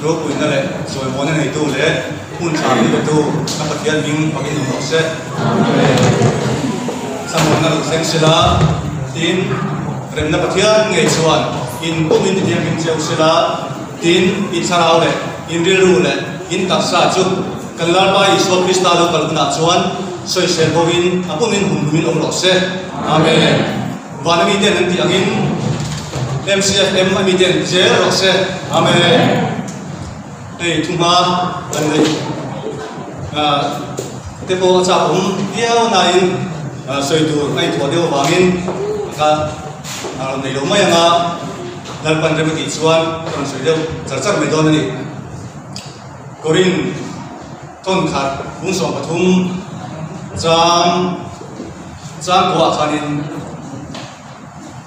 รู้คุยนั่นแหละสวยโมนั่นในตู้เลยหุ่นชาในตู้นักปฏิญาณวิ่งปฏิญาณหมดเสร็จสมุนนั่นเซนสิลาทีนเริ่มนักปฏิญาณไงส่วนอินผู้มีที่ยังกินเจ้าสิลาทีนอินสารเอาเลยอินเรียนรู้เลยอินตักษาจุกันลาไปอิสวาคริสต์เราคัลกุนาส่วนสวยเซลโบวินอาผู้มีหุ่นวินองค์หล่อเสร็จอาเมนวันนี้เด่นนั่นที่ยังอินMCFM มีเด่นเจอหล่อเสร็จอาเมนทุ่งมาอันนี้เทปโอจ่าผมเดียวนายสวยดูไอ้ถั่วเดียววางินก็ในโลกไม่ยังนั่นเป็นเรื่องที่ส่วนตอนสวยเดียวจัดไม่โดนนี่กรินต้นขาดบุ้งสองปฐุมจางกว่าขานิน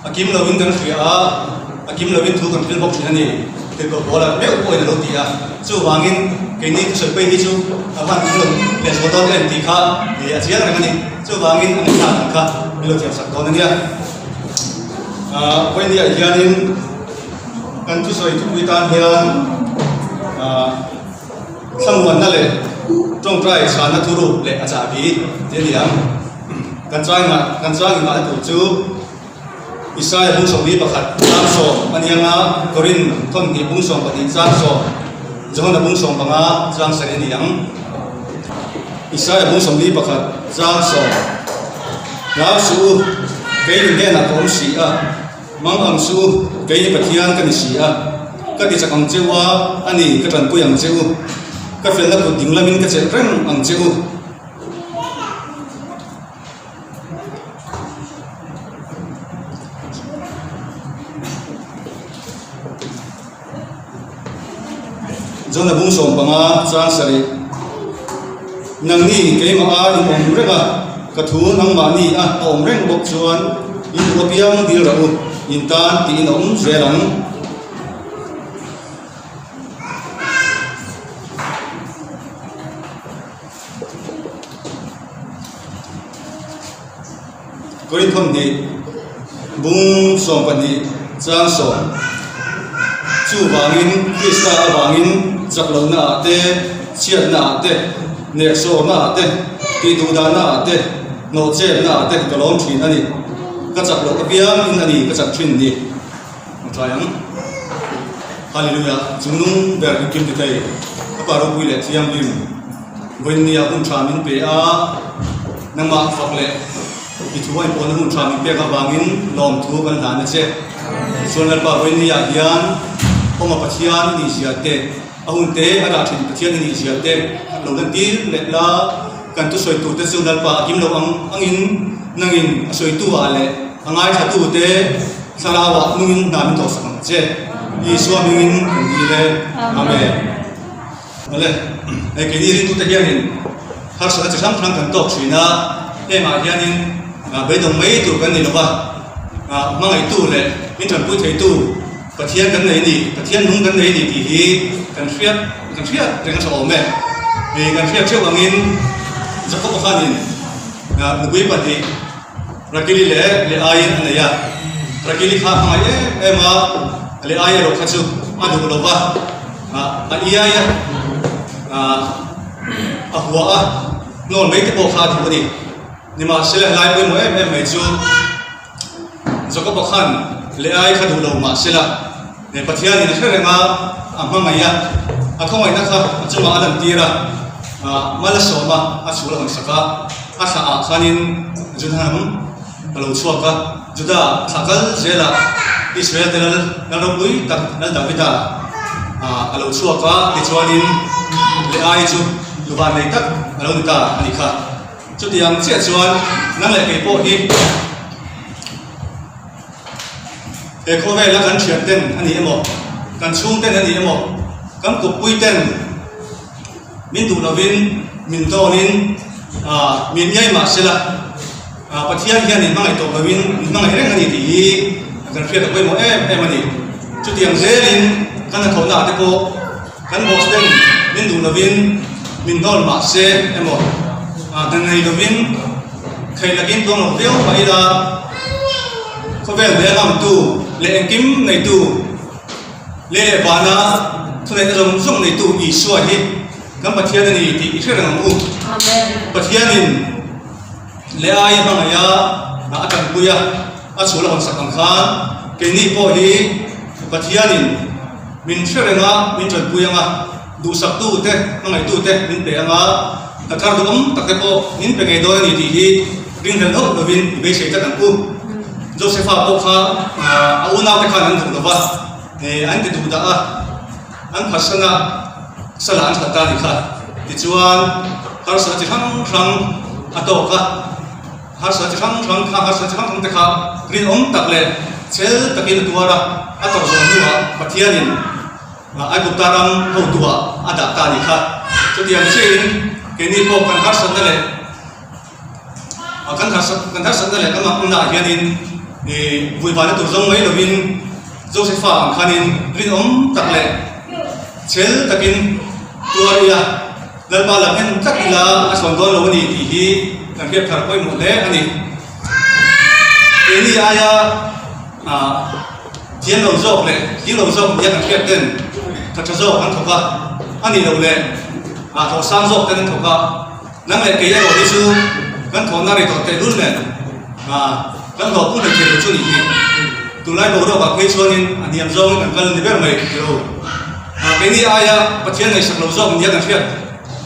อากิมเลวินกันเสียอากิมเลวินถูกกันฟิลบอกที่นั่นนี่เด็กก็บอกแล้วไม่โอ้ยในโลกที่จู่วางินกินนี่สวยไปที่จู่วันที่เราเลี้ยงสวนต้นเล่นที่ข้าเดี๋ยวเชียร์อะไรกันนี่จู่วางินอันนี้ขาดข้าไม่รู้จะสักตอนนี้วันนี้อีกอย่างนึงกันทุกส่วนทุกวิธีการเฮียนสมุนนั่นเลยจงใจสารนัทุรุเละอาจารย์บีเดี๋ยวกันจ้างมาตัวจูอิสราเอลบุ้งส่งนี้ประคัดจ้างส่งอันยังกรินต้นที่บุ้งส่งปฏิจ้างส่งจังหวะบุ้งส่งปังจ้างเสด็จยังอิสราเอลบุ้งส่งนี้ประคัดจ้างส่งแล้วสู้เกย์เกย์นักของสีมังอังสู้เกย์ปฏิญาณกันสีก็ที่จะกังเจ้าอันนี้ก็เป็นผู้ยังเจ้าก็เป็นนักบุญดิ่งละมินก็จะเร่งอังเจ้าจนบุ้งส่งปังจ้างสรินังนี่เกย์มาอินอมเร่งกระทูนังมานี่อมเร่งบกชวนอินโอเปียมดีเราอินตานตีนอมเจรังกรินทมดีบุ้งส่งปันดีจ้างส่งจู่วางินคริสตาวางินจักรนาเตเชียดนาเตเนกโซนาเตตีดูดานาเตโนเจนาเตกลอมทินอันนี้ก็จักรโลกเปียมอินอันนี้ก็จักทินดีใช่ยังฮาเลลูยาจุนุ่งเบรกิมติเตยก็ปารุกุยเลที่ยามลิมวันนี้อาบุญชามินเปียนังมาฟักเลอีทุกวันคนหุ่นชามิเปียกับวางินลอมทูกันหลานเจ้ส่วนนั้นป่าวันนี้อาเฮียนพอมาปะเทียนนี่เสียเตะอาหุ่นเตะอาราชินปะเทียนนี่เสียเตะเราเดินตีเล็ดละกันตุสวยตัวเตะส่วนนั้นป่ากิมเราอังอินนังอินสวยตัวอะไรอังไงชัดตัวเตะสารวัตนุ่งนามิโตสังเจ้ยีสวามิงินดีเลยอาเมนนั่นแหละไอ้กินนี่ตัวเตะเฮียนินหากสักจะทำครั้งกันตกชีนะเอ็มอาเฮียนินไปตรงไม่ตัวกันนี่หรอวะมั่งไอ้ตู้เลยมิถันพูดไอ้ตู้ปะเทียนกันไหนนี่ปะเทียนนุ่งกันไหนนี่ที่กันเฟียดเรื่องสอบแม่มีกันเฟียดเชื่อว่างินจะพบกับนินนุกุยปฏิรักกิลิเล่เลอายินอะไรยะรักกิลิข้าฟังไอ้มาเลอายินรกขัดสุมาดูลบว่าอียะหัวนอนไม่ติดโอคาที่พอดีนี่มาเสียหลายเป็นหมดไม่จูจะก็บอกขันเลไอขัดดูลงมาเสียละเนี่ยปัจจัยนี้นะเชื่อเลยมามั่งไงยะเขาไม่นะครับจะมาอันตีระมาละสอมาชูละหันสักสะขันินจุดนั้นเราชัวร์จุดสักเจละอิสราเอลนั่นเราคุยตักนั่นดาวิดเราชัวร์ที่ชวนินเลไอจุดลูกบ้านในตักเราหนุตาอันนี้ค่ะจุดyangเสียชวนนั่นแหละเป็นพวกนี้เขาเวลาการเชื่อเต้นอันนี้หมดการชุ่มเต้นอันนี้หมดการกบปุยเต้นมินดูนาวินมินโตนินมินยัยมาเสละปัจจัยที่นี่มั่งไอตัวนาวินมั่งไอเรื่องอันนี้ที่การเชื่อตัวไปหมดมันนี่จุดyangเซลินการถอนหน้าเด็กโบการบอสเต้นมินดูนาวินมินโตมาเสหมดดังไงตัววินใครลักินตัวเราเดียวไปละเขาเป็นเรื่องตู้เลี้ยงกิมในตู้เลี้ยงบานาท thu này dùng dùng này tu ý xoay đi các bậc thiên này thì ít là ngu bậc thiên này lẽ ai mà ngày à cần kuya à số là hoàn sắc hàng khan cái này po hi bậc thiên này mình sẽ là ngã mình chuẩn kuya ngã đủ sắc tu thế ngày tu thế mình để ngã các cái đồ tắc cái po mình phải ngày đôi này thì riêng hình hậu đối với bây giờ các cụ Joseph po kha au nào cái khả năng đủ đó vậy anh thì đủ đã anh phát sinh là sẽ là anh thật ta đi khá thì chuan har sa chỉ thăng thăng ato ka har sa chỉ thăng thăng har sa chỉ thăng thăng te kha green tắc le chel takin tuara ato zon nuwa pathianin ai cũng ta ram hậu tua ada ta đi khá cho thì anh xin cái này po kan har sa le kan har sa le kan ma na hianin vui vã tu zong mấy lovin Joseph khanin green tắc le chel takin tuaria lalpa lamen takila aswan don lo ni hi kan khep thar koi mu le ani eni aya thiên lo jok le thiên lo jok ya kan khep ten thật jok kan thoka ani lo le tho sang jok ten thoka nang le ke ya ro di su kan thon na ri to te lul le kan lo pu le ke chu ni tu lai lo ro ba ke chuanin ani am jong kan kal ni ber mai ro cái này ai bắt thiên này sắp lâu rồi mình nhận được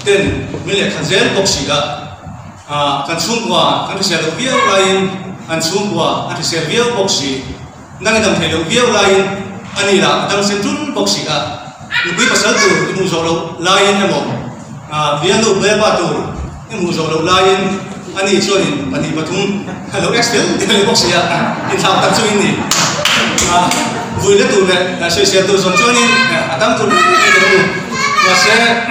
tên mình lại khăn dễ bốc xì đã khăn xuống qua khăn sẽ được viết lại khăn xuống qua khăn sẽ viết bốc xì năng làm thể được viết lại anh ấy là đang xem trúng bốc xì đã lúc bây giờ từ cái mùa rồi lại em một viết lúc bây giờ từ cái mùa rồi lại anh ấy cho nên anh ấy bắt thùng hello Excel để bốc xì à in thao tập trung đi vui lên tụi này xây xây tụi son cho nên adam tụi này tụi mà sẽ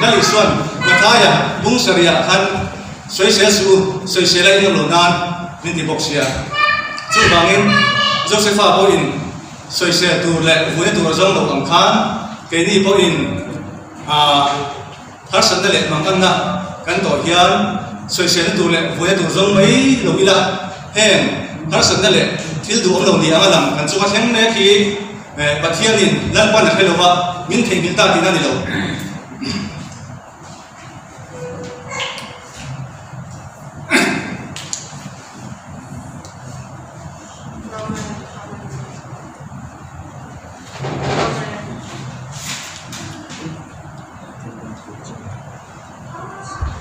đã lịch xuân mà thay bung sari khăn xây xây lại những lỗ nan nên thì bọc xia chú bằng em Joseph bảo in xây xây tụi lại vui lên tụi rong đầu ẩm khăn cái này bảo in hát sân đại lệ mang căn na căn tỏi hiền xây xây tụi lại vui lên tụi rong mấy lỗ bị la hèn hát sân đại lệ thiếu đủ ông đồng đi ăn làm cần số các thằng này khi bát thiên nhìn lần quan là cái đầu vào miếng thịt miếng ta thì nó đi đâu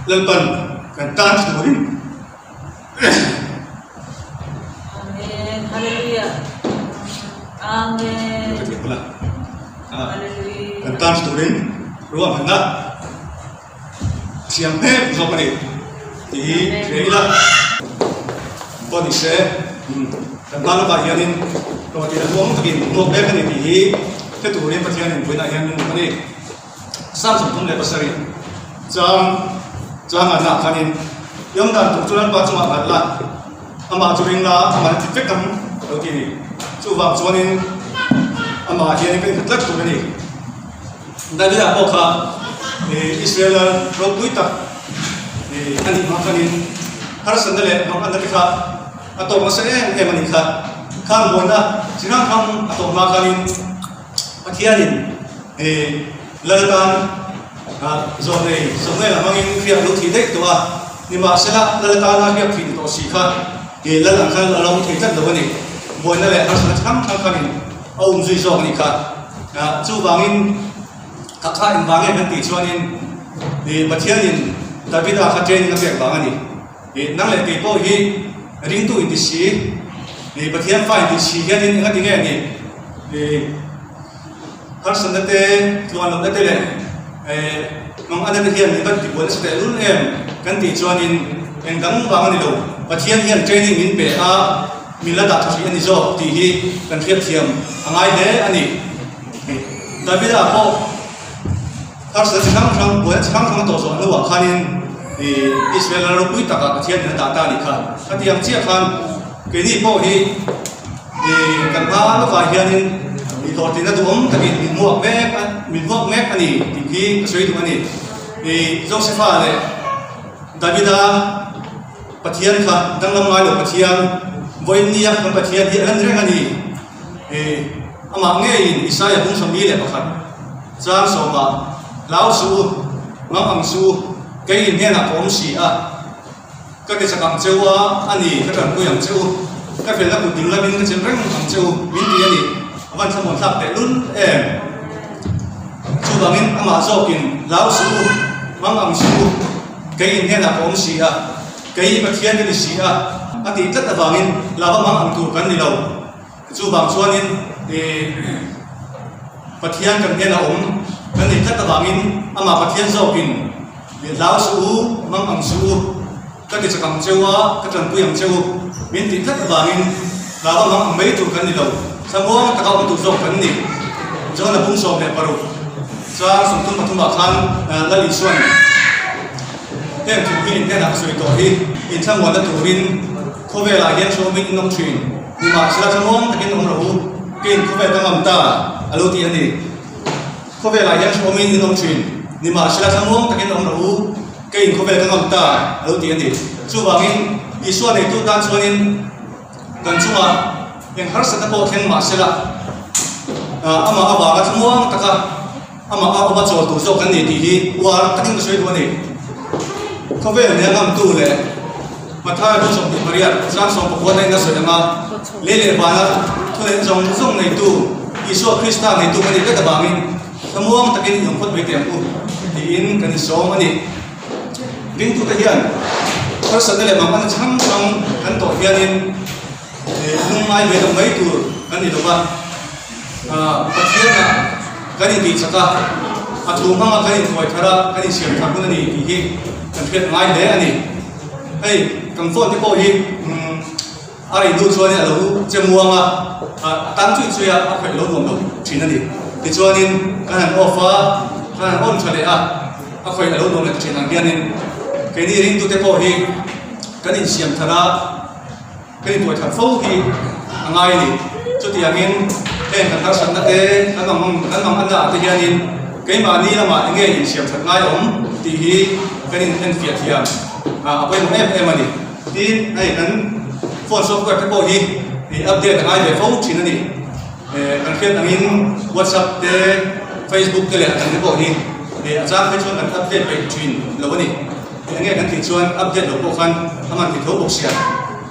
lần phần cần tan đủ đi Amen. Kan tan student ruang hanga siang he so pani ti reila to ni se kan tan ba hianin to ti ruang takin no be kan ni hi te tu re pathian ni buina hian ni pani sam sam tum le pasari chang ana khanin yom dan tu chuan pa chuma la ama churing la ama ti fek kam to ti ni chu wang chuanin ama hian kan khatlak tu ni David apokha Israel ro puita ani ma khanin har sandale ma an dakha ato ma se em ani kha khang bona sinang kham ato ma khanin pathianin lalatan zone zone la mangin khia lu thi dei to ni ma sela lalatan na khia thi to si kha lalang khan la lo thi tat do ni bona le har san kham khanin ông duy zo ni kha chu wangin kakha in bangen kan ti chuanin pathianin David a kha training a pek bang ani nang le ti po hi ring tu in ti si pathian fa in ti si hianin nga ti nge ni har sandate tuan lo date le mang ana te hian ni kan ti bon ste lun em kan ti chuanin en dang bang ani lo pathian hian training in pe a milada thi ani zo ti hi kan khiat thiam angai le ani David a po har sa chang chang bo chang chang to so lo khanin Israel ro pui taka pathian na ta ni khan atiam chia khan ke ni po hi kan ha lo ka hianin to tin na dum takin min muak mek ani ti ki soi tu ani Joseph le David a pathian kha dang lam ngai lo pathian voin niya kan pathian hi an reng ani ama nge in Isaiah bung sami le pakhat trang so ma lao su mang ang su cái in hen à cũng xì à các cái sản phẩm châu anh đi các bạn cô yang châu các phần là cũng tính là mình cái chuyện răng hàng châu mình đi anh đi văn tham một tháp để luôn em chú bà mình ama cho kinh lao su mang ang su cái in hen à cũng xì à cái mà thiên cái xì à anh đi rất là vàng in là mang ang tu cái gì đâu chú bà cho nên thì phát hiện cái hen là ông cái này rất là vàng in ama phát hiện cho kinh lao su mang ang su các cái sản châu các trần quy hàng châu miền tây rất là vàng là mang mấy tụ cái gì đâu sao mua các ông tụ dòng cái gì cho nên bung sòng này vào cho sòng tung mà tung bạc khăn là lý xuân thế là tụ viên thế là suy tổ hi in sang nguồn là tụ viên khâu về lại hiện số mình nông truyền nhưng mà sẽ là sao mua cái nông rau cái khâu về các ngầm ta alo tiền gì khâu về lại hiện số mình nông truyền nhưng mà sẽ là sao mua cái nông rau cái in khâu về các ngầm ta alo tiền gì chú vàng in đi xuân này tụ tan xuân in gần chung à yang harus ada poteng masalah ama awak semua taka ama awak jual tu so kan ni di war taking tu suai ni kau ni ngam tu le mata tu so beriat sang so pokok ni nasi nama lele bana tu le jong ni tu Isu Krista ni tu kan ni kita bangin semua taking yang pot beti aku di in kan so ni ring tu tahian harus ada le makan chang kan tu hianin nung mai về đồng mấy tuổi cái gì đó phát hiện là cái gì thì chắc là thu mang cái gì thôi thà cái gì xiêm thằng cái này thì cần thiết ngay đấy anh ấy hey cầm phone cái bộ gì ai đủ cho nên là đủ chơi mua mà tám chuyện chơi phải lâu đồng đâu chỉ là gì thì cho nên cái hàng offer cái hàng ôn cho đấy phải lâu đồng là chỉ hàng kia nên cái gì riêng tụi cái bộ gì cái gì xiêm thà cái tuổi thật phâu thì ngay đi cho tiền in em cần thắc sẵn thế cái bằng anh đã thì hiện cái mà đi là mà nghe thì xiêm thật ngay ống thì cái nên phiệt thì bây giờ em mà đi thì này cần phone software cái bộ gì thì update ngay về phâu chỉ là đi cần thiết anh in WhatsApp thế Facebook cái là cái bộ gì thì ra cái chuyện cần update về truyền lâu đi anh nghe cần thì chuyện update được bộ khăn mà thì thiếu bộ xiêm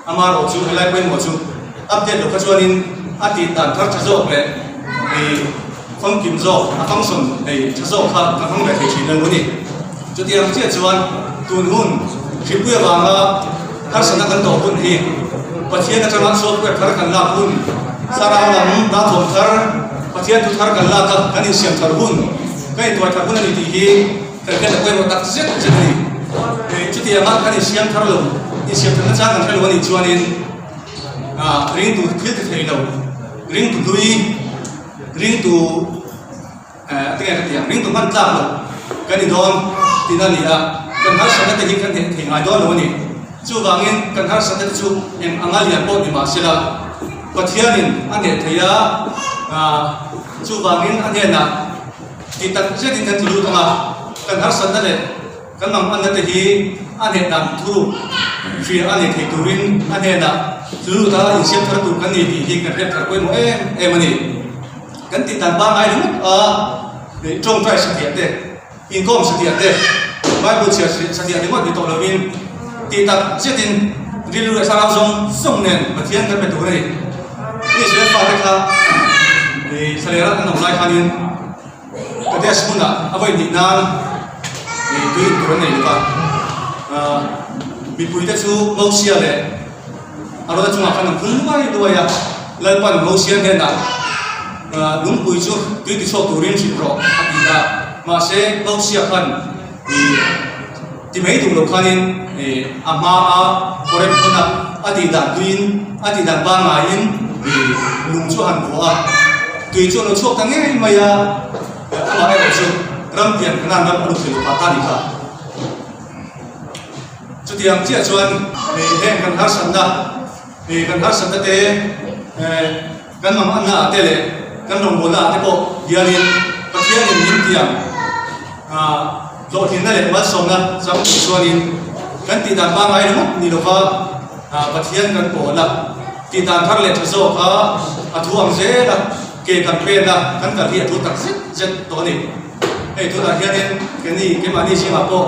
amar ochu helai pen ochu update lo khachuanin ati tan thar chazo le e phong kim zo afang son e chazo kha ka hang le thei chin lo ni chutiang che chuan tun hun khipuya wanga har sana kan to hun hi pathian na chama so pe thar kan la hun sarang lam da thom thar pathian tu thar kan la ka kan siam thar hun kai to thar hun ni ti hi kan kan ko mo tak zet zet ni e chutiang ma kan siam thar lo ni siam thar cha kan thar lo ni chuanin ring tu khit thei lo ring tu lui ring tu ring tu man tla lo kan ni don tin ani kan har sana te hi kan thei ngai don lo ni chu wangin kan har sana chu em angal ya po ni ma sila pathianin ane theya chu wangin ane na ti tak je tin kan lu tanga kan har sana le kan mang an te hi ane nam thuru fi ane thei turin ane na lu ta in siam thar tu kan ni ti hi kan rep thar koi mo em ani kan ti tan ba ngai lu để trông trai sự kiện thế, income sự kiện thế, mai buổi chiều sự kiện thì mọi người tổ viên thì tập giết tin đi lưu lại sao xong xong nền và thiên cái bài tổ này, đi sẽ pha cái khác, thì sau đó anh đồng lại khai nhiên, cái thứ hai là vậy Việt Nam thì tuy cái này là bị bùi đất su mâu xia này, ở đó chúng ta phải làm cũng vài đôi lần ban mâu xia này là đúng bùi chú tuy cái số tù riêng chỉ rõ thì là mà sẽ lâu xia khăn thì mấy tụ lộc khăn nên ama có thể phân là thì đàn tuyên thì đàn ba ngày thì lùng cho hàn của tùy cho nó chuộc thằng ấy mày mà ai cũng chịu râm tiền cái nào râm lục thì lục phạt đi cả cho tiền chia cho anh thì em cần hát sẵn ra thì cần hát sẵn ra thế cần mà ăn là thế này kan rong bola te po dianin pathian in min tiang lo thin na le ma song na sam suanin kan ti dan ba ngai no ni lo fa pathian kan po la ti dan thar le thaso kha athu ang je la ke campaign na kan ka hi thu tak zet to ni ei thu da hianin ke ni ke mani si ma po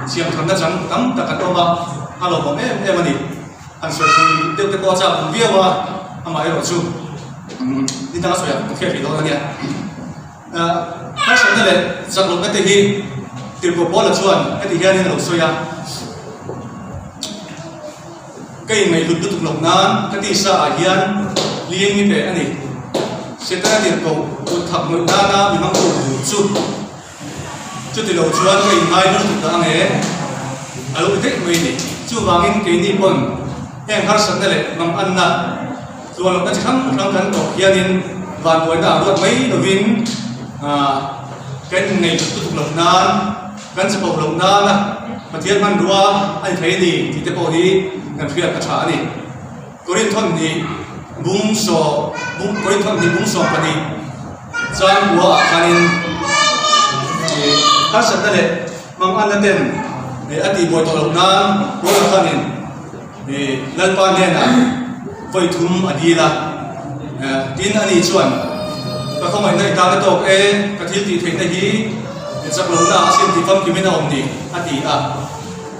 siam thang da chang tam ta ka to ma alo bom em ani an so ti te ko cha via wa ama ero chu ni ta so ya ke fi do ni ha sa le chak lo ka te hi tir ko bola chuan ka ti hianin lo so ya cái ngày lụt tục lộc nan cái tí sa hiền liên như thế này sẽ ta tiền cầu thập người ta na bị mang cầu chút chút thì đầu chuan cái ngày lụt tục ta nghe alo cái người này chú vàng cái này pon em har sẵn đây mang ăn na rồi nó chỉ khăm khăm cầu hiền và người ta luôn mấy đồ vinh cái ngày lụt tục lộc nan cái sẽ bộc lộc nan mà thiên man đua anh thấy gì thì cái bộ điกันเพื่อประชานี่กรินทอนนี่บุ้งโซกรินทอนนี่บุ้งโซปนี่จางหัวคันินถ้าสัตว์นั่นแหละมังอันนั้นเป็นอดีตบอยตลกน้ำหัวคันินนั่นปานเนี่ยนะไฟทุ่มอดีละดินอันนี้ชวนก็เข้ามาในตาตกกระทิลตีเทงได้ฮีสักลงหน้าเส้นที่ฟังกินไม่น่าอมดีอดีต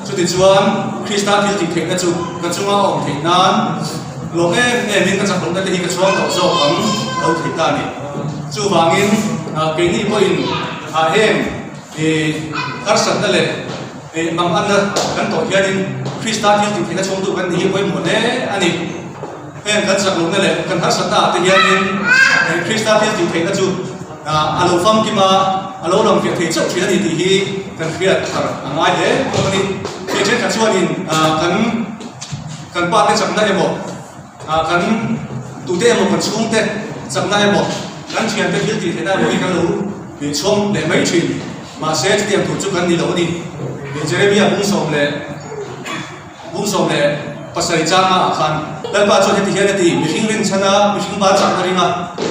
จุดที่ชวนคริสต์ที่ติดเทงกันจุกันจุงเอาอมเทงนั้นหลงมินกันสักลงได้ที่กันชวนต่อโซ่ของเอาเทงตานี่จูวางินเกนี่พออินเองคาร์สันนั่นแหละบางอันกันต่อที่อันคริสต์ที่ติดเทงกันชวนตัวกันที่พออินหมดเลยอันนี้กันสักลงนั่นแหละกันคาร์สันตาที่อันคริสต์ที่ติดเทงกันจุอารมณ์ฟังกิมาอารมณ์ลองเพียงเทจุที่นั่นที่กันเพียรง่ายเลยตรงนี้เช่นกันชวนอินกันป้าได้จับได้หมดกันตูเต้หมดกันช่วงเต้จับได้หมดกันเชียนเป็นยืดตีได้หมดกันรู้หรือช่วงเด็กไม่ชินมาเสียที่เตรียมถูกจุกันดีแล้วนี่เดี๋ยวจะได้มีบุ้งส่งเลยภาษาจีนมาคันแล้วป้าชวนที่เฮียที่มีทิ้งเรื่องชนะมีทิ้งบ้านจับอะไรมา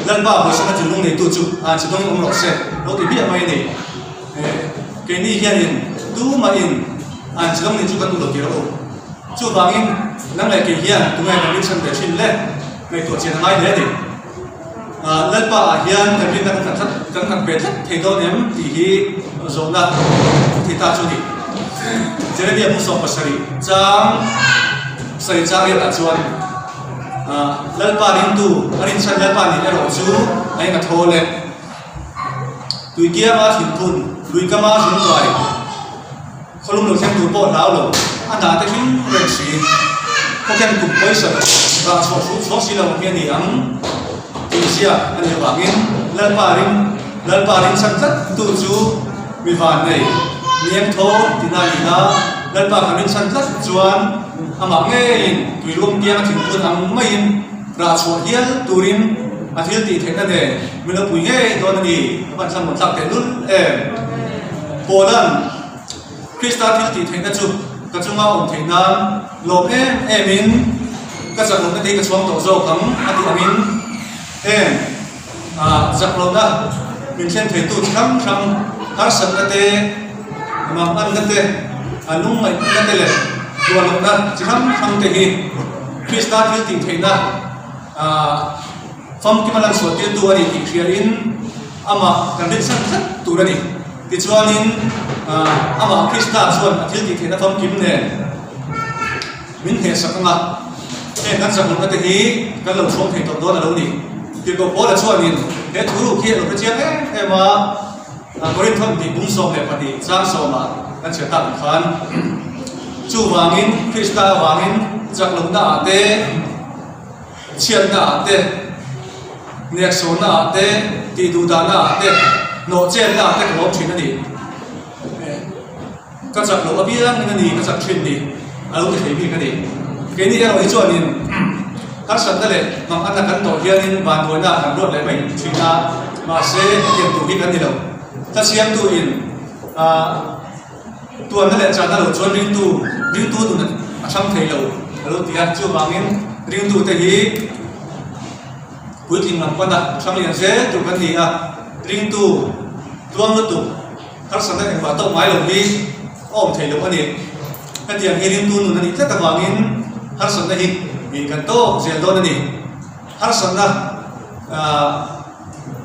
แล้วป้าไม่ใช่มาจุดลงในตัวจุจุดลงองหลอกเสร็จเราที่พี่ไม่เนี่ยเกนี่เฮียนี่ดูมาอินจุดลงในจุกันตัวเดียวจุดบางอินนั่งเลยเกี่ยตัวเองมันฉันเดี๋ยวชินเล่ในตัวเชียนไม่เลยดิแล้วป้าเฮียแต่พี่กันเป็นเทโดเนมที่โซนนั้นที่ตาจุดนี้จะได้มีมุสลิมภาษาจีนใส่จางเรียนชวนแล้วป้าดินตูอันนี้ฉันแล้วป้านี่เราจูไอ้กระโถนเลยตุยเกียมาถึงทุนลุยก็มาถึงไหวเขาลุ่มหลุดแค่ตัวโป้แล้วหรออันนั้นแต่ทิ้งเรื่องสีเขาแค่กลุ่มไปสักราชวงศ์สีเราเพียงนี้อันที่เสียอันนี้ว่างี้แล้วป้าดินฉันจัดตัวจูมีฝันเลยเลี้ยงโตที่นั่นนี่นะแล้วป้าดินฉันจัดจวนอามาเงี้ยตุยรวมเกียงถึงตัวทำไม่ยินราชวงศ์เฮียตูรินอาทิตย์ที่เทนั่นเองเมื่อปุยเงี้ยตัวนั้นนี่มันสมบัติแต่รุ่นโบราณคริสต์ที่เทนั่นจุกระจุงเอาองค์เทนั้นโลกมินก็จะลงในกระทรวงต่อโซ่ของอดีตมินจากเรานะมินเช่นเทตุครั้งฮาร์สันนั่นเองมาอันนั่นเองนุ่มไม่นั่นเองตัวเรานะครั้งเทฮีคริสต์ที่เทนั่นฟังที่มันสวดที่ตัวนี้ที่เขียนอามากันเป็นสั้นๆตัวนี้ที่ชวนนี้อามาคริสต์ชวนที่ที่เขียนฟังกิมเนี่ยมินเห็นสักงั้นกันสักงั้นแต่ที่กันเราชมเห็นตัวโดนอะไรนี่ที่ก็พอแล้วชวนนี้ทุรุขีเราไปเจอมาบริษัทที่บุ้งส่งเลยพอดีจ้างส่งมากันเชื่อตั้งขันจูวางินคริสต์วางินจากลงหน้าเตะเชียนหน้าเตะเนื้อโซน่าเตะตีดูดาน่าเตะโนเจนน่าเตะก็ลบชิ้นนั่นเองก็จากลบพี่นั่นนี่ก็จากชิ้นนี่เอาลูกเทพี่กันเองแค่นี้เราอีกส่วนนึงถ้าสัตว์นั่นแหละบางอันนั้นกันต่อเฮียนี่บางตัวน่าทำรวดเลยไม่ชิ้นน่ามาเสียเกี่ยวตัวพี่กันนี่เราถ้าเสียงตัวอินตัวนั่นแหละจากนั้นเราชวนริงตัวนั้นช่างเทเราเราที่จะจูบางอินริงตัวแต่ยี่พูดถึงลำพันธ์ช่างเลี้ยงเสียตัวกันดีริงตัวนู้ตัวถ้าสันนิษฐานว่าต้นไม้เหล่านี้อ้อมเทลงมาเนี่ยถ้าที่อย่างริงตัวนู้นนี่ถ้าตะวันนี้ถ้าสันนิษฐานมีกันโตเสียโตนั่นนี่ถ้าสันนิษฐาน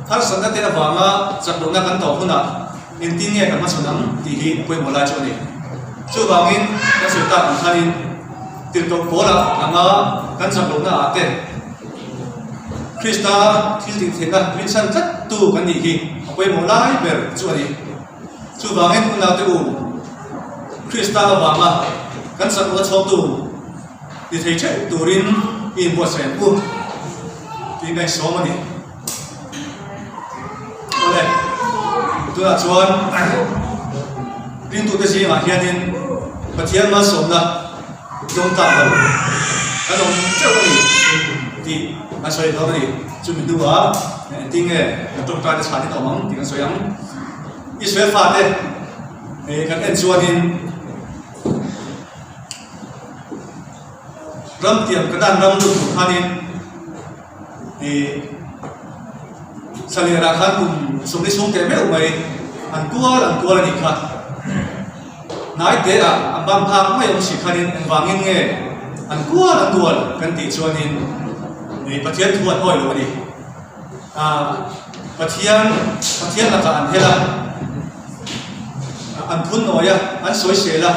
har san na te na wanga chak lo na kan to huna in tin nge kan ma chunam ti hi koi mola chu ni chu wangin ka su ta kan thanin til to bola anga kan chak lo na ate Krista thil ting thena Christian chat tu kan ni hi koi mola ai ber chu ni chu wangin kuna te u Krista wanga kan chak lo chok tu ti thei che turin in bo sen u ti ngai so ma ni ole tu na chuan rin tu te si ma hianin pathian ma som na dong ta lo ka dong cheu ni ti a soi do ni chu min duwa ting nge tok ta de sa ni to mang ti kan soyang Israel fa te kan en chuanin ram tiam kadan ram lu khanin salira khan sum ni sum te me umai an tua ni kha nai te a ambam phang mai om si khanin an wangin nge an tua kan ti chuanin pathian thuat hoi lo ni pathian la ka an hela an phun noya an soi sela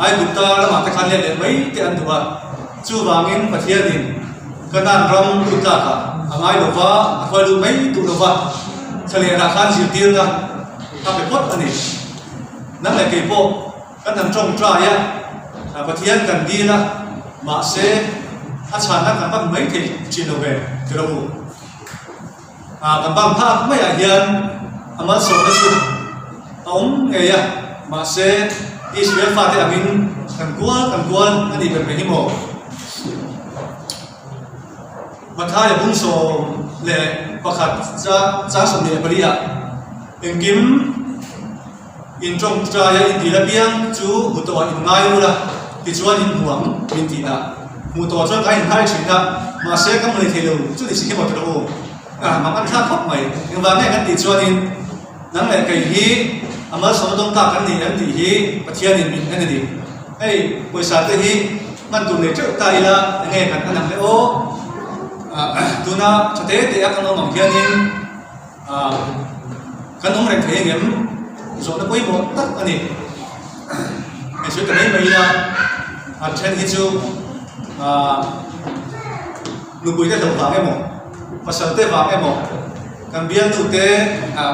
ai gutta la ma ta khan le mai te an tua chu wangin pathianin kanan ram gutta ka angai lova athoi lu mai tu lova salira khan sil tir na ta pe pot ani nang le ke po kan nang trong tra ya pathian kan di la ma se a chan na kan mai the chin lo ve tro mu kan bang pha mai a hian ama so na chu ông nghe ya ma se Israel fa te amin kan kual ani ben be himo mathaya bung so le pakhat cha som le paria engkim in trong tra ya in dila piang chu buto in ngai ula ti chuan in huang min ti na mu to chuan kai hai chin na ma se kam le thelo chu ti si mo tro ma kan tha khop mai eng wa nge kan ti chuan in nang le kai hi ama so dong ta kan ni an ti hi pathian in min an ni ei poisa te hi man tu le chu ta ila nge kan anam le o tuna chate te akan no mang hianin kan om rek thei ngem zo na koi mo tak ani ai su ta nei mai la a chen hi chu lu bui te thau wa nge mo pasal te wa nge mo kan bian tu te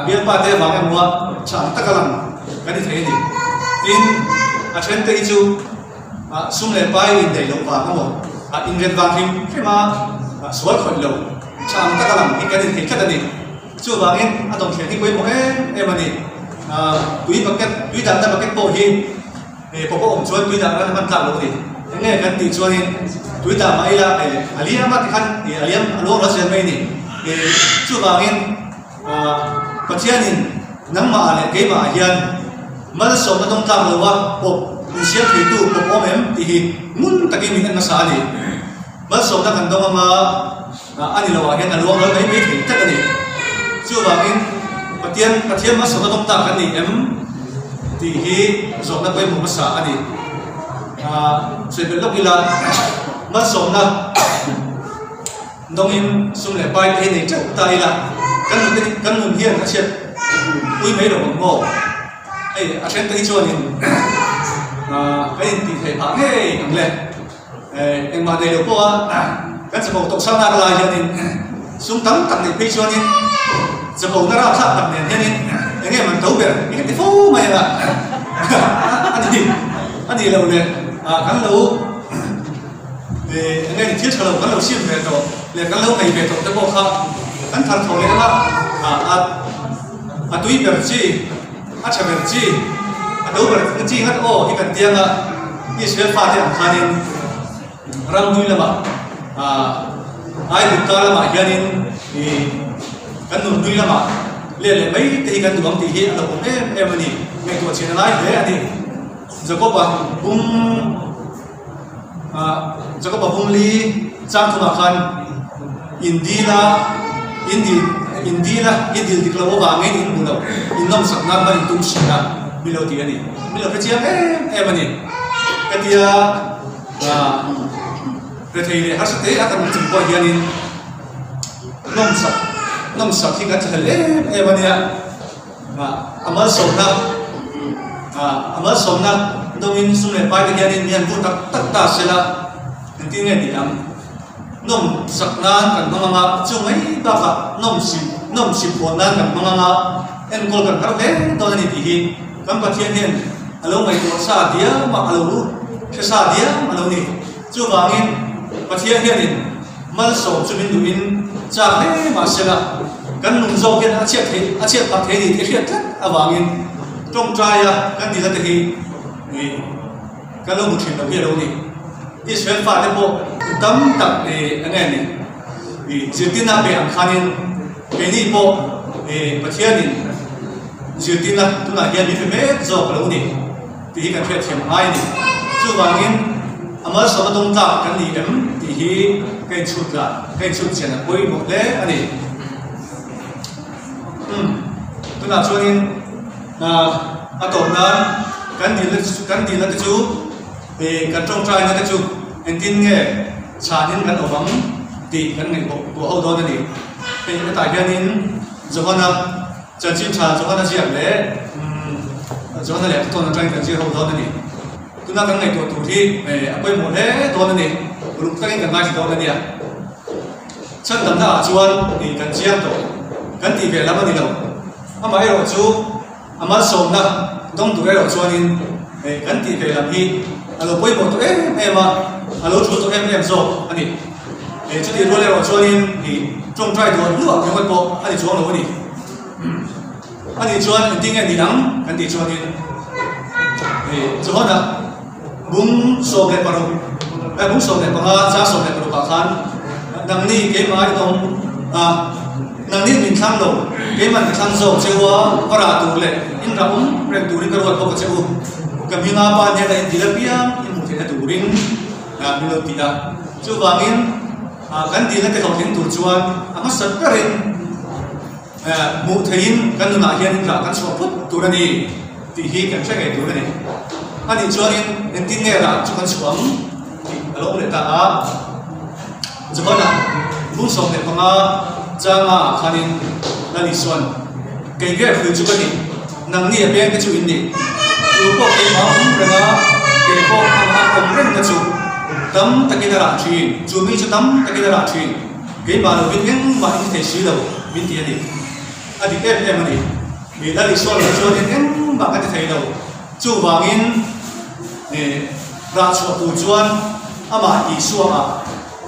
bian pa te wa nge mo chan takalam kan ni thei ni tin a chen te chu sum le pai in dei lo wa mo in red wa him khema sual khoi lo cham ta kalam in kan thei khat ani chu wangin atong thei hi koi mo em ani tui bucket tui dan ta bucket po hi po om chuan tui dan ran man ta lo ni nge kan ti chuan tui da mai la aliam ma ti khan aliam lo ra sen mai ni chu wangin pathianin nang ma le ke ma hian mal so na dong ta lo wa po sia thei tu po om em ti hi mun takin min na sa ni mal so na kan dong ma ani lo wa gen na lo mai mai thei tak ani chu wangin pathian ma so na dong ta kan ni em ti hi so na koi mo sa ani se be lo ila ma so na dong in sum le pai te ni chau ta ila kan mun hian ka chet ui mai lo mo ai a chen te chuan in cái ti thei pa nge ang le em mà đây được qua cái sự bầu tộc sang na là cho nên xuống tắm tặng để phi cho nên sự bầu nó ra sát tặng để cho nên nghe mình tấu về cái phố mày là anh đi lâu nè cắn lâu thì nghe thì thiết lâu cắn lâu xuyên về tổ là cắn lâu này về tổ tới bộ khác cắn thằng thầu này mà túi bèrn chi chả bèrn chi đấu bèrn cái chi hát ô cái cần tiền là cái sự pha thì ăn nên răng nuôi là mà ai được ta là mà hianin thì kan nun nuôi là mà liền mấy thì kan tuang thì hiện là cũng em anh ngày tuổi chuyện này thế anh giờ có bạn bung li trang thu nakhan indila indil dikla wa ngai in bulo innom sakna ma tum sina miloti ani milo pechia em ani katia re thei le hasate atam chimpo hianin nôm sắc khi cái chân lẽ em anh nha amal som na domin sum le pai cái nhân nhân bu tak ta sẽ là tin nghe đi lắm nôm sắc nan kan manga chu mai ta ka nôm si pon nan kan manga en kol kan kar ve to ni ti hi kam pathian hen alo mai to sa dia ma alo lu ke sa dia alo ni chu wangin pathian hen in mal so chu min duin cha he ma se la kan nung zo ke a chiat pa the ni ti khiat a wangin trong trai kan đi ra te hi ni kan lo mu thin lo ke lo ni Israel fa de bo tam tak anh em ni vì Argentina be ang khanin be ni bo pathian in Argentina tu na hian mi fe me zo ka lo ni ti kan fe thiam ai ni chu wangin amal so dong ta kan ni em ti hi kai chut chen a koi mo le ani tu na chuanin a tom nan kan di la chu kan trong trai na chu en tin nge chanin kan obam ti kan nge bo ho do na ni pe ta hianin johana chin cha johana jiak le johana le to na trai kan ji ho do na ni tu na kan nge to tu thi a koi mo le do na ni ru ka kan ngai do na ni a chan dam na chuan ni kan jiak to kan ti ve lam ani lo ama ai ro chu amal som na dong tu ro chuanin kan ti ve lam hi alo poi mo to em alo chu to em zo ani chu ti ro le ro chuanin ni trong trai do lu a ko po ani chuang lo ni ani chuan ting nge ni dang kan ti chuanin johana bung so le paro bung so le pa cha so le paro ka khan dang ni ke mai tong nang ni min thang lo ke man thang zo chewa para tu le in ra re tu ri ka ro ko cheu kami nga pa ne da tilapia in mu the tu ring mi lo ti da chu wangin kan ti na te ko tin tu chuan ama sat ka rin mu thein kan na hian ra kan so phut tu ra ni ti hi kan che ngai tu ra ni ani chuanin en tin ne ra chu kan chuang alo le ta a jabana bu so le panga changa khanin nani suan ke ge fu chu ka ni nang ni be ke chu in ni chu ko ke ma renga ke ko ma ko ren na chu tam takina ra chi chu mi chu tam takina ra chi ke ma lo bin eng ma in te si lo bin ti ani adi em ani mi la li suan chu ni eng ma ka te thei lo chu wangin ra chu tu chuan ama i suwa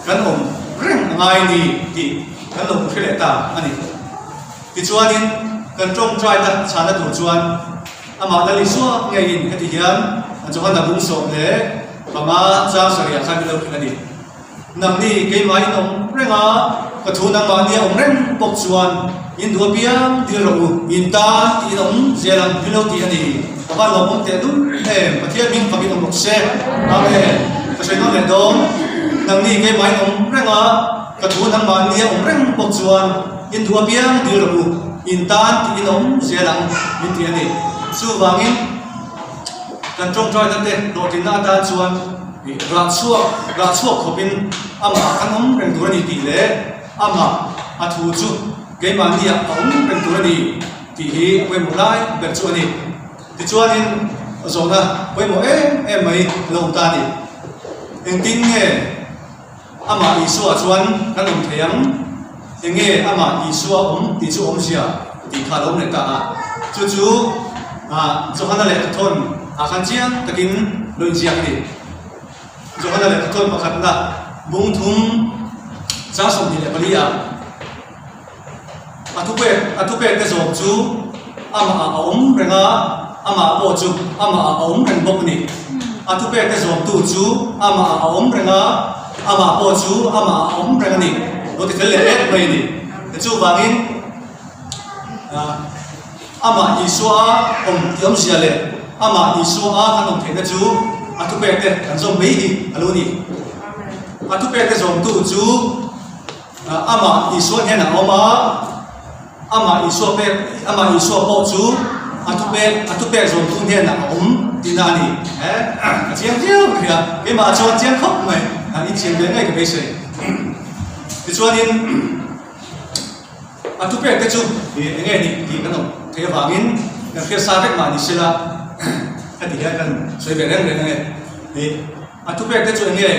kan om reng ngai ni ti kan lo mu khile ta ani ti chuanin kan trong trai ta chana tu chuan ama la li suwa ngai in ka ti hian johan na bung so le panga cha saria khan lo khilani nam ni ke mai nom renga ka thu na ma ni om reng pok chuan in du piam ti ro in ta ti nom zelang pilo ti ani ka lo mong te dum pathia ming pa bi nom se amen ka sai no le dom nam ni ke mai om renga ka thu na ma ni om reng pok chuan in du piam ti ro in ta ti nom zelang min ti ani su wangin kan trong trai ta te lo tin na ta chuan ra chuak khopin ama kan om reng tur ni ti le ama a thu chu ke ma ni a om reng tur ni ti hi we mo lai ber chu ani ti chuanin zona we mo em mai lo ta ni eng tin nge ama i suwa chuan kan om theiam enge ama i suwa om ti chu om sia ti kha lo ne ta chu Johana le thon khan chiang takin loi chiang ni Johana le thon pakhat na bung thum cha som ni le palia atupe te zom chu ama om renga ama po chu ama om reng bok ni atupe te zom tu chu ama om renga ama po chu ama om reng ni lo ti le mai ni chu wangin ama isua om tiom sia le ama isua kan om thena chu atupe te kan zom mei hi aluni atupe te zom tu chu ama isua hena oma ama isua po chu atupe zom tu hena om dinani chiang kya ke ma chuan chiang khop mai i chiang de ngai ke be se ti chuanin tu pe te chu nge ni kan no the wangin kan ke sa tek ma ni sila hati ya kan soi be reng reng nge tu pe te chu nge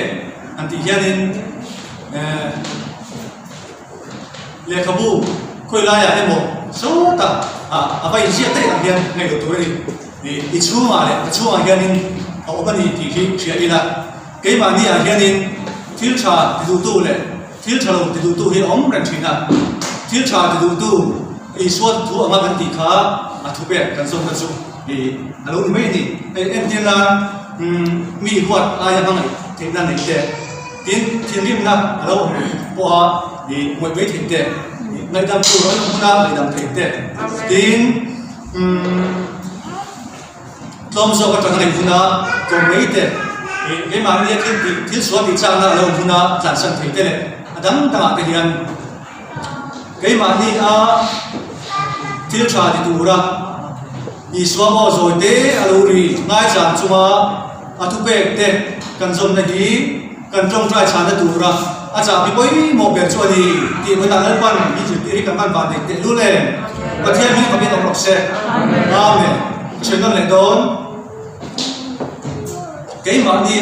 anti hianin le khabu khoi la ya emo so ta vai sia te ang hian ngai do ni i chu ma le chu ang hianin au ba ni ti khi sia ila ke ma ni ang hianin thil cha ti tu le thil cha lo ti tu hi om ran thina thil cha ti tu i suat thu ama kan ti kha thu pe kan som kan su alo ni mai ni em tin la mi huat aya bang te na nei te tin tin rim na alo po moi be thing te ngai dam tu ro na ngai dam thing te tin tom so ka tang nei huna ko mei te cái mà như thiếu số thì sao là lâu na sản sinh thấy thế này đắm ta cái hiện cái mà đi thiếu trà thì đủ ra đi số bao rồi thế lâu đi ngay giảm chua thu về thế cần dùng này đi cần trong trai trà nó đủ ra chả bị bấy một việc chua thì mới đang lên ban đi chụp đi cần ban ban để luôn lên và thêm những cái động lực xe amen chuyện đó lại đón cái mà đi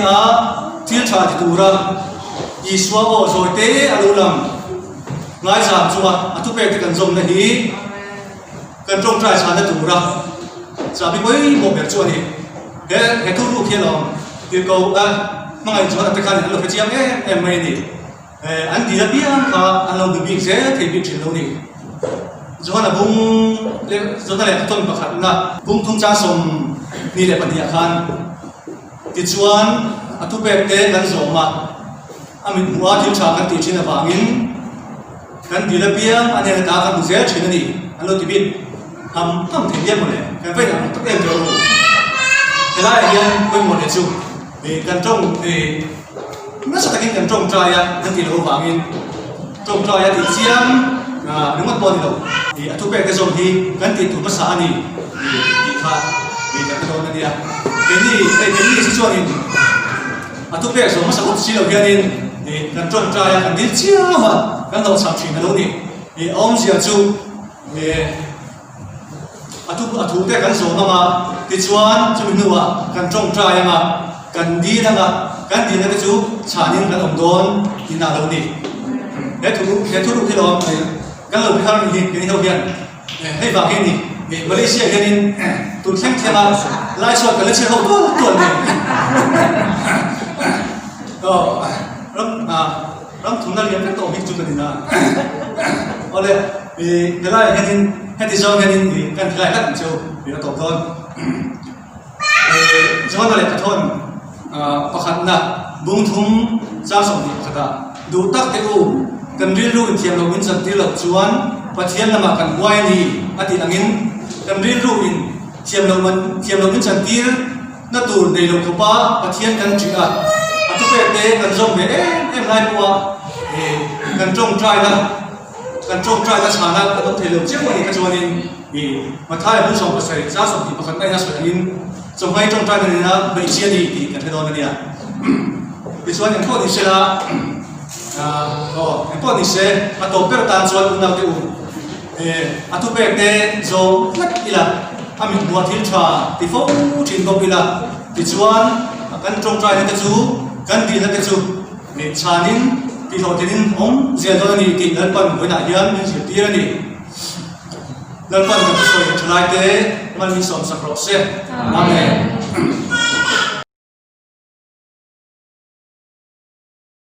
thiếu trà thì đủ ra đi xóa bỏ rồi thế alo làm ngay giảm chua thu về thì cần dùng này đi cần trong trai trà nó đủ ra chả bị bấy một việc chua thì cái thu入kia lòng thì câu mà ngày cho ta khai là phải chiếm em mày đi anh đi là biết anh làm được việc gì thì việc chuyện đâu đi cho là bung cho ta lại tuần bạc hẳn là bung thông trang sông đi lại bản địa khan thì chuan thu về thế gần rồi mà mình mua thiếu trà gần tiền trên là vàng in gần đi là biết anh em ta gần dễ chuyện này anh lo thì biết không thể biết mà này cái vậy là tất em rồi thế lại hiện quên một để chung vì cần trồng thì nó sẽ thành cần trồng trai nên thì lâu vàng in trồng trai thì chiếm đứng mặt bồn thì đâu thì thu về cái dòng thì gần thì tụi nó xả đi thì khác vì cái đó này đi cái gì sẽ cho nên thu về rồi nó sẽ hút xí đầu kia nên thì cần trồng trai cần đi chiếm mà cần đầu sản phẩm nó đâu đi thì ông sẽ chú thì thu cái cần số mà thì chuan chú mình nuôi cần trồng trai mà cần đi là cần đi là cái chú trả nên cần ông đón thì nào đâu đi cái thu được cái đó thì cái lời khai thì cái điều kiện hay vào cái gì vì Malaysia cái nên tụi khách thì là lãi suất cái lãi suất hậu tuần này lắm chúng ta liên kết tổ chức cái gì nào ở đây vì cái này cái nên hay thì do cái nên thì cần lại các châu vì nó tổ thôi do nó lại cả thôi bậc hạnh là bung thúng giao sòng thì bậc hạnh đủ tắc cái u cần riêng luôn thiền lòng minh dần tiêu lộc chuan và thiền là mà cần quay đi thì là nghìn cần riêng luôn thiền lòng minh dần tiêu nó tụt đầy lộc của ba và thiền cần chữ thu về thế cần dùng về em lại qua cần trồng trai là sản là có thể lượng chiếc này cái cho nên vì mà thay muốn sống phải giao sòng thì bậc hạnh đây là sự nghìn trong hai trong trai này là bệnh chia đi thì cần thay đổi này vì cho những con thì sẽ là những con thì sẽ tổ chức tàn cho chúng ta tiêu thu về thế rồi mất đi là mình mua thiên trà thì phố truyền công đi là thì chuan cần trong trai này cái chú cần đi là cái chú để trả nên thì thôi thì nên ông diện cho nên thì lần phần với đại hiền mình chỉ tiền đi lần phần mình soi trở lại thế mà mình sống sạch sẽ amen